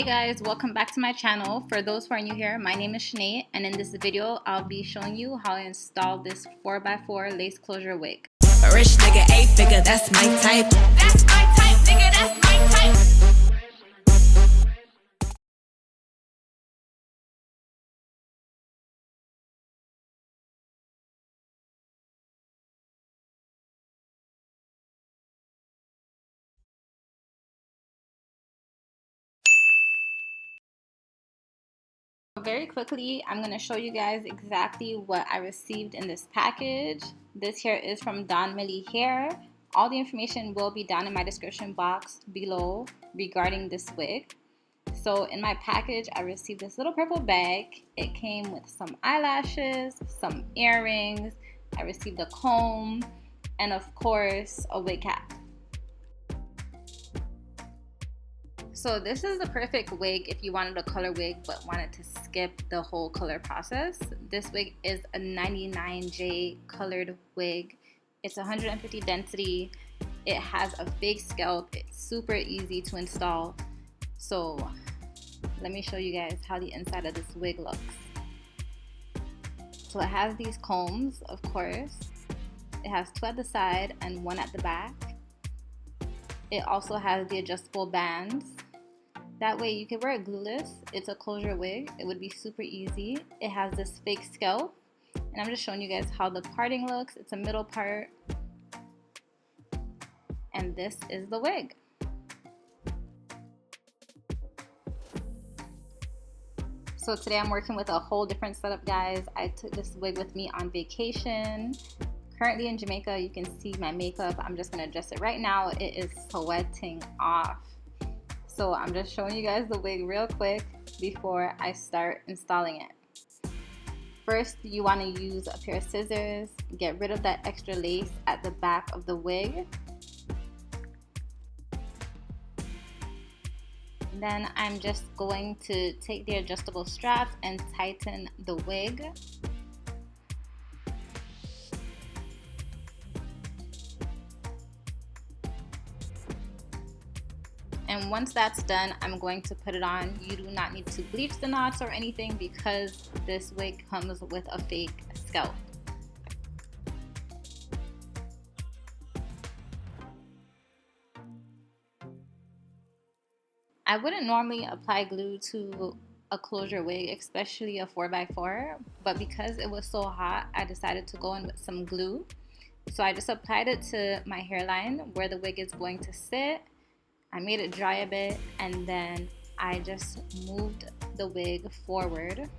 Hey guys, welcome back to my channel. For those who are new here, my name is Sinead, and in this video I'll be showing you how I installed this 4x4 lace closure wig. A rich nigga, 8-figure, that's my type. That's my type, nigga, that's my type. Very quickly, I'm going to show you guys exactly what I received in this package. This here is from Donmily Hair. All the information will be down in my description box below regarding this wig. So in my package, I received this little purple bag. It came with some eyelashes, some earrings. I received a comb, and of course, a wig cap. So this is the perfect wig if you wanted a color wig but wanted to skip the whole color process. This wig is a 99J colored wig. It's 150 density. It has a fake scalp. It's super easy to install. So let me show you guys how the inside of this wig looks. So it has these combs, of course. It has 2 at the side and 1 at the back. It also has the adjustable bands. That way you can wear it glueless. It's a closure wig. It would be super easy. It has this fake scalp. And I'm just showing you guys how the parting looks. It's a middle part. And this is the wig. So today I'm working with a whole different setup, guys. I took this wig with me on vacation. Currently in Jamaica, you can see my makeup. I'm just gonna adjust it right now. It is sweating off. So I'm just showing you guys the wig real quick before I start installing it. First, you want to use a pair of scissors, get rid of that extra lace at the back of the wig. Then I'm just going to take the adjustable straps and tighten the wig. And once that's done, I'm going to put it on. You do not need to bleach the knots or anything because this wig comes with a fake scalp. I wouldn't normally apply glue to a closure wig, especially a 4x4, but because it was so hot, I decided to go in with some glue. So I just applied it to my hairline where the wig is going to sit. I made it dry a bit, and then I just moved the wig forward.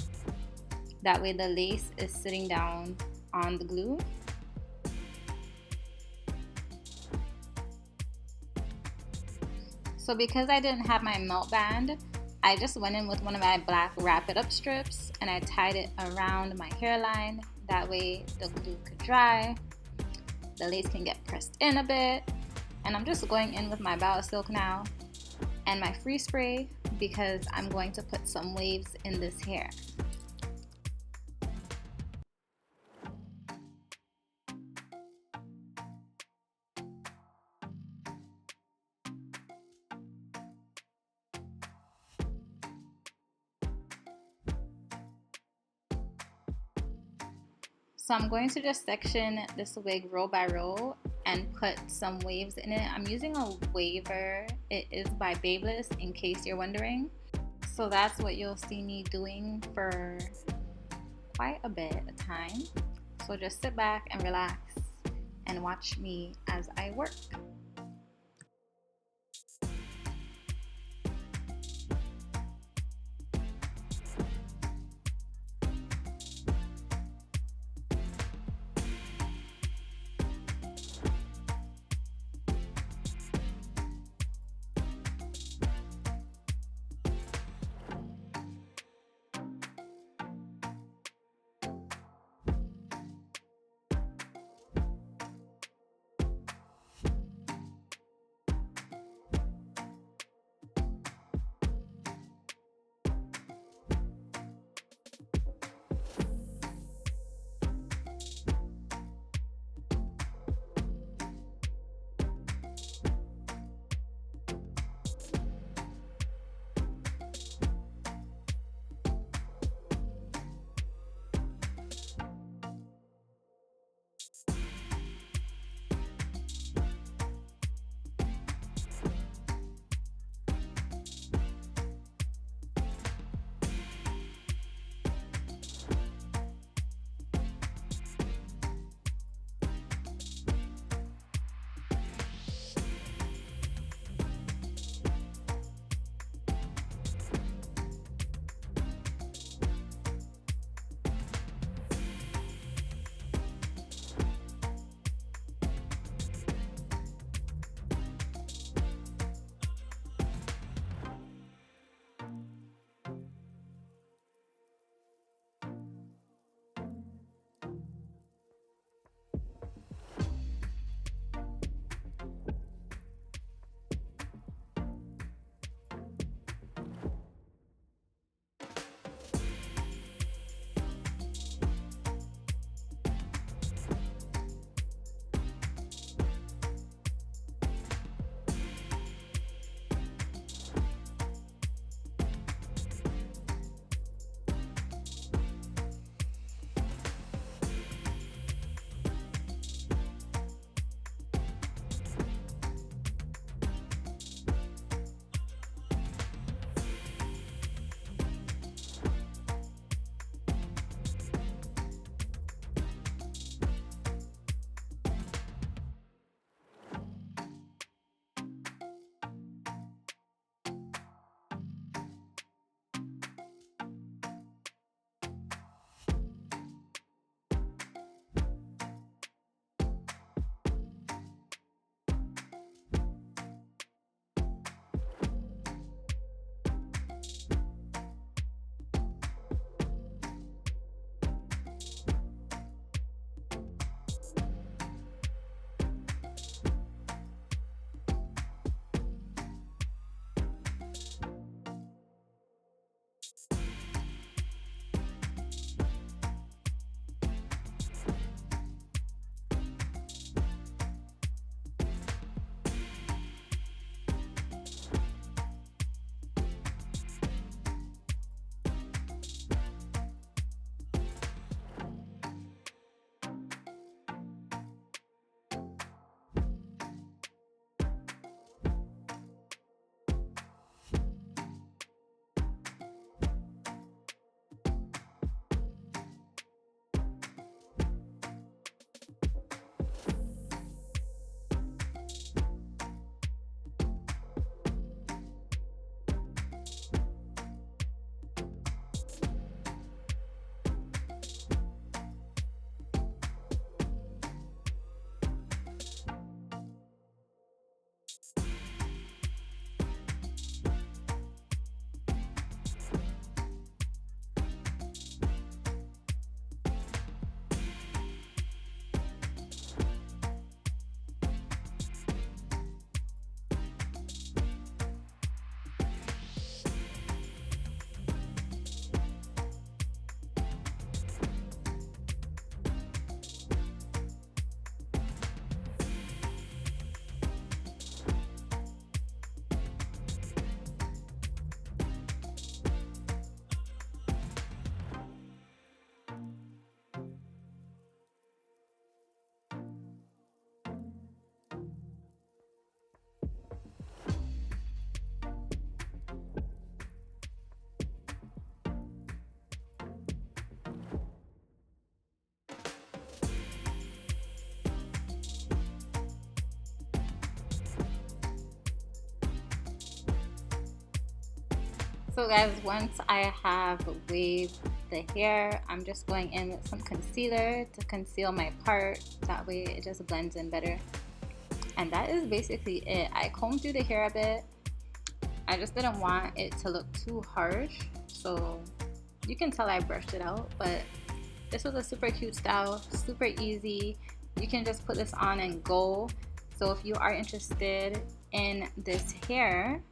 That way the lace is sitting down on the glue. So because I didn't have my melt band, I just went in with one of my black wrap it up strips and I tied it around my hairline. That way the glue could dry, the lace can get pressed in a bit. And I'm just going in with my Silk now and my free spray because I'm going to put some waves in this hair. So I'm going to just section this wig row by row and put some waves in it. I'm using a waver. It is by Babyliss, in case you're wondering. So that's what you'll see me doing for quite a bit of time. So just sit back and relax and watch me as I work. So guys, once I have waved the hair, I'm just going in with some concealer to conceal my part. That way it just blends in better. And that is basically it. I combed through the hair a bit. I just didn't want it to look too harsh. So you can tell I brushed it out, but this was a super cute style, super easy. You can just put this on and go. So if you are interested in this hair,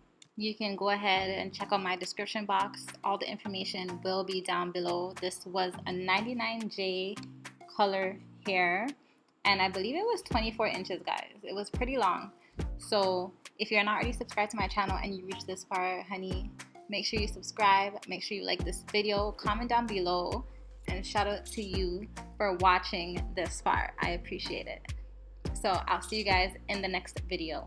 you can go ahead and check out my description box. All the information will be down below. This was a 99J color hair, and I believe it was 24 inches, guys. It was pretty long. So if you're not already subscribed to my channel and you reached this far, honey, make sure you subscribe, make sure you like this video, comment down below, and shout out to you for watching this far. I appreciate it. So I'll see you guys in the next video.